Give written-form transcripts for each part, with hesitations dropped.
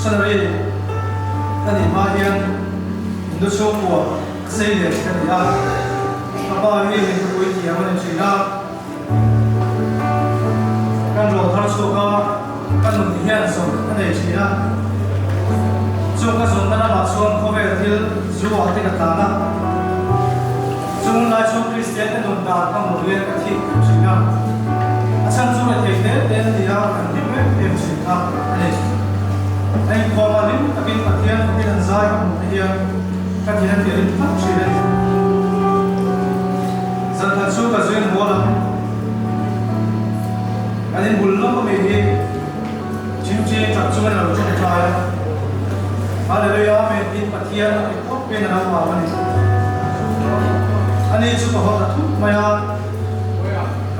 salary tani ma hian ndu chu ko sei le tani a apa hi ni ko ti amani china kan ro thar chu ka kan nu hian so tani china chu ka son kana ma chuan ko ve thil zu a te ka ta na chung lai chu christian te nun da ka mu le ka thi china asan chu le te ten dia kan ni me te china ani ai ko ma ni takin pathian takin an zai ka mu hian ka thi han tirin tak chile zan ta chu ka zuen ho la ani bul lo ko me hi chim che tak chu na lo chu ta hallelujah me tin pathian ai ko pe na ma ma ni ani chu ko ha thu maya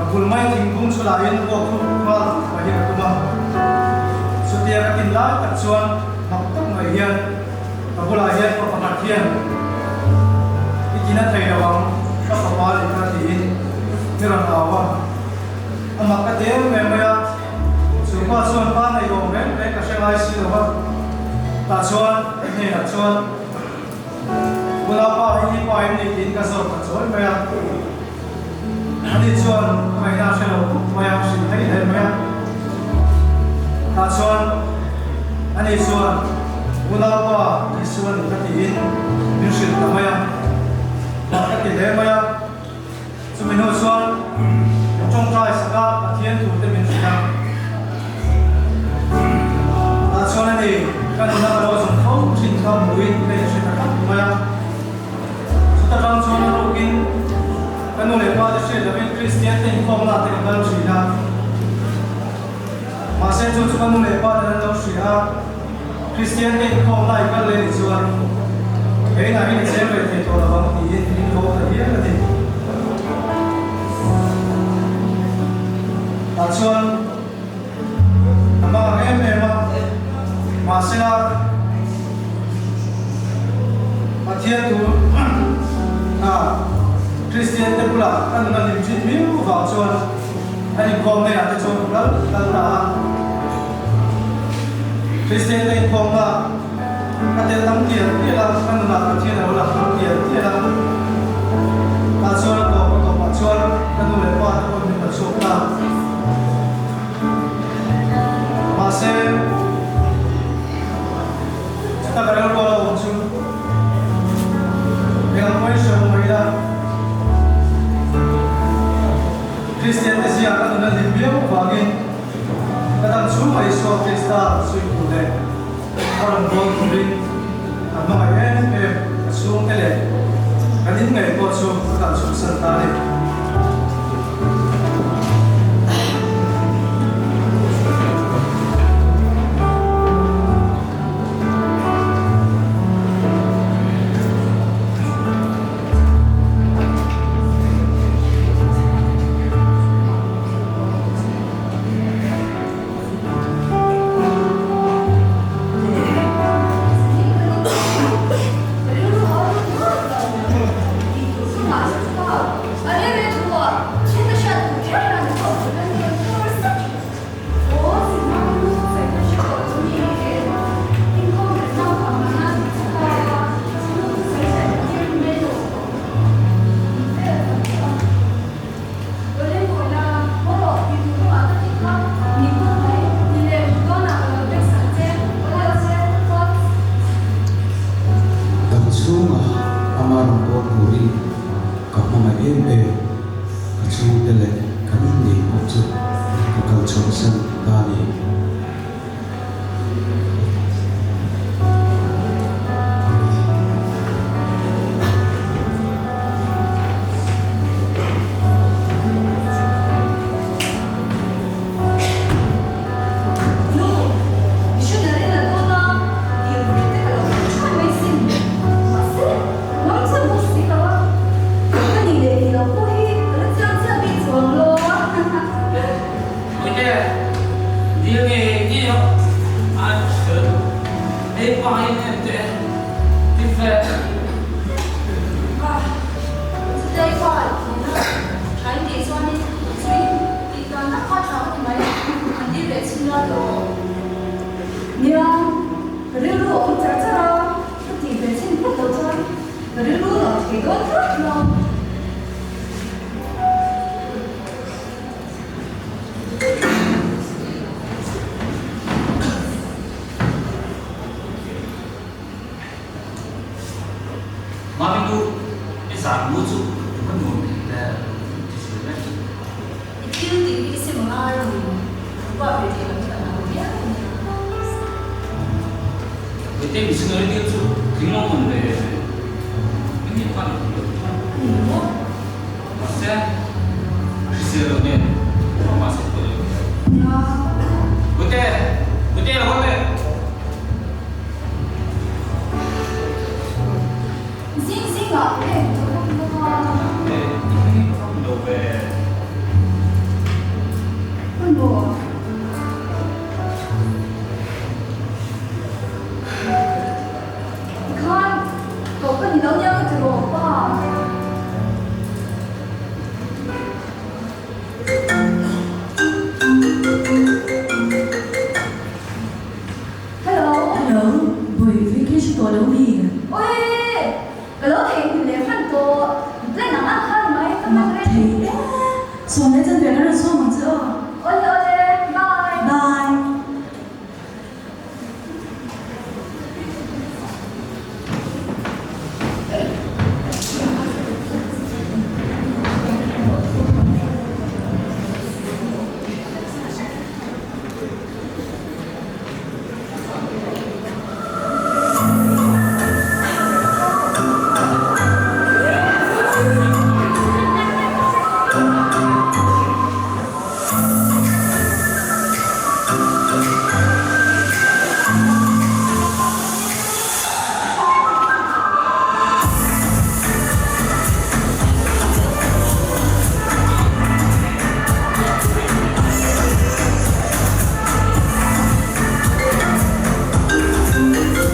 abul mai thing bung chu la yin ko thu ma ma hi ku ma su tia ka tin la ka chuan mak tak mai hian abul a hian ko pa thian ikina thai na wang ka pa ma li ka ti ni ran a wa ama ka te me maya su pa chuan pa nei go me ka se lai si lo wa ta chuan ni na chuan wala pa hi pa ni tin ka so ka chuan maya ani chuan mai na se lo maya si thai he maya ta chuan ani chuan wala pa ni chuan ka ti in ni sil ta maya ma ka ti he maya chu min ho chuan trong trai saka pathian tu te min sina ta chuan ani kan na ro zum thau chin thau muin le se ta ka maya chu ta ram chuan ro kin kan no le pa de se da min christian te khom na te kan sina ma se chu chu kan no le pa de lo sina christian te khom na kan le ni chuan ei na ni se le te to la bang ti ni ko ta hian la ti ta chuan ama em ma se na pathian tu christian te pula kan na lim chin mi wa chuan ani khom ne ate chuan kal kal na christian te khom na ate tam ti ti la kan na pathian na la tam ti ti la ta chuan ko pa chuan kan no le pa ko ni ta chu na ma se ta ka ro lo chu yang mai so mai da christian te sia ka na lim bio wa ge ka dam chu mai so krista su ku le aron bon ku ri amma mai su ke le ka din ngai ko su ka su san ta le Nariru om cara-cara Peti bensin pun dosa Nariru no tiga terus no Mami tu isang lucu penuh dan disini. Itu tinggi si mengaruh Buat beti lagi tak nak dia Kita bisa ngerti tu krimong pun deh. Ini kan masih krisirnya masih tu. Ya Betul lah boleh. Sing tak Ini dobe. Penuh Kan Kau kan di dalamnya aku terlupa Hello Hello, buổi vacation của đâu đi? Ôi Cái lỗ thì mình để khăn tổ Lấy nắng ăn khăn mấy Các bạn Mặc thì xuống đến chân thuyền nó được xuống bằng chưa? Ôi bye Bye.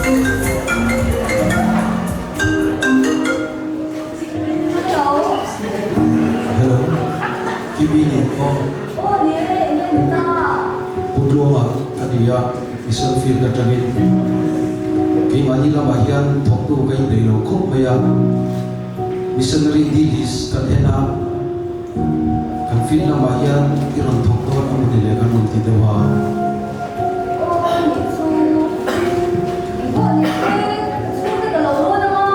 Hello Hello, kibinin ko. Oh ini minta Pudro adia isang feel na tagin. Kay Manila bahian tokto kay Dino kok maya missionary dilis kadena kan feel na bahian iron tokto ang nilegan ng tidawa. Oh itu Ibu ini Sudah kalau lu nama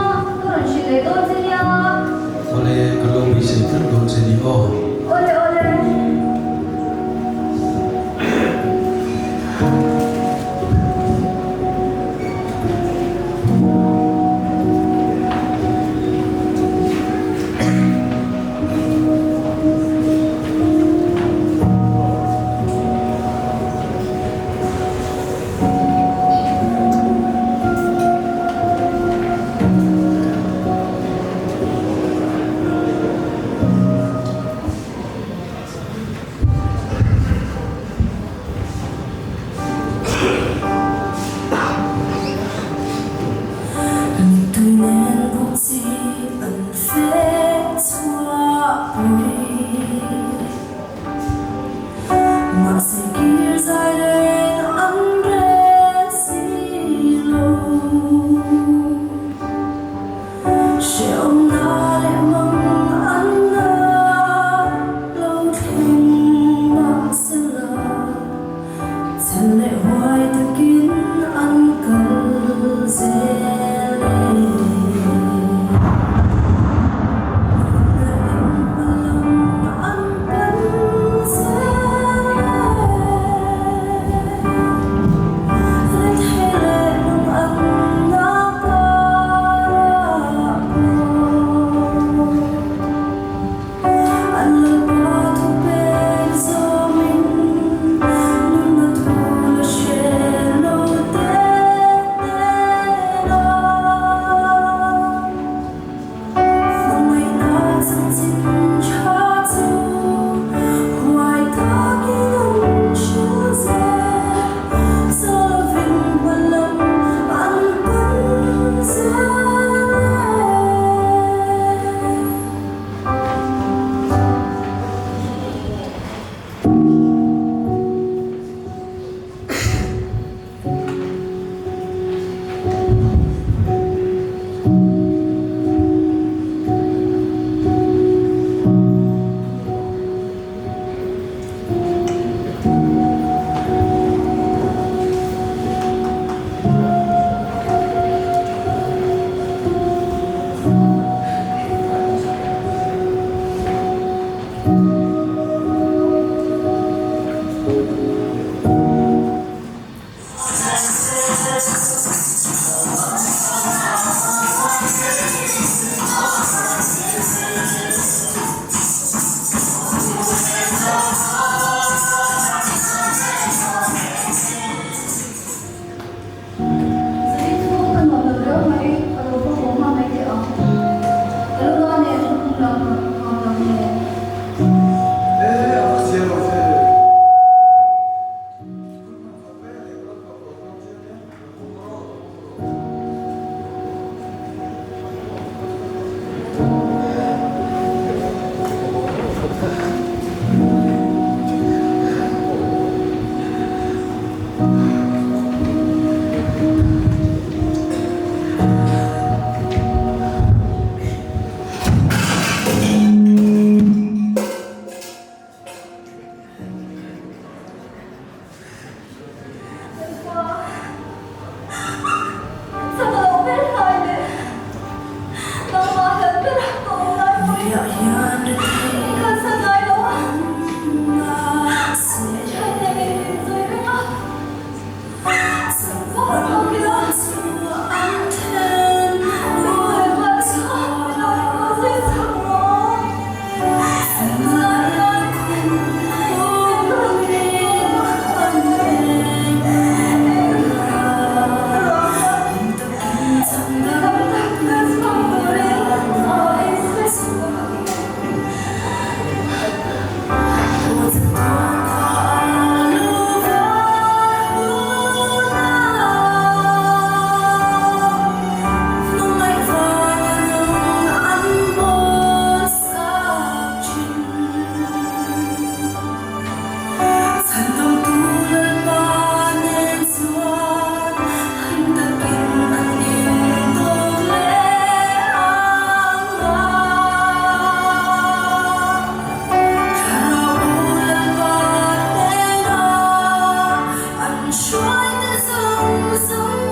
Turun sini tu saja Oleh kalau bisa kan don seni oh. Oleh Con sao nói đó? Trời này rồi đấy á. Sao không biết đó? Ôi, mà sao nói có gì sao đó? Chúa ta sống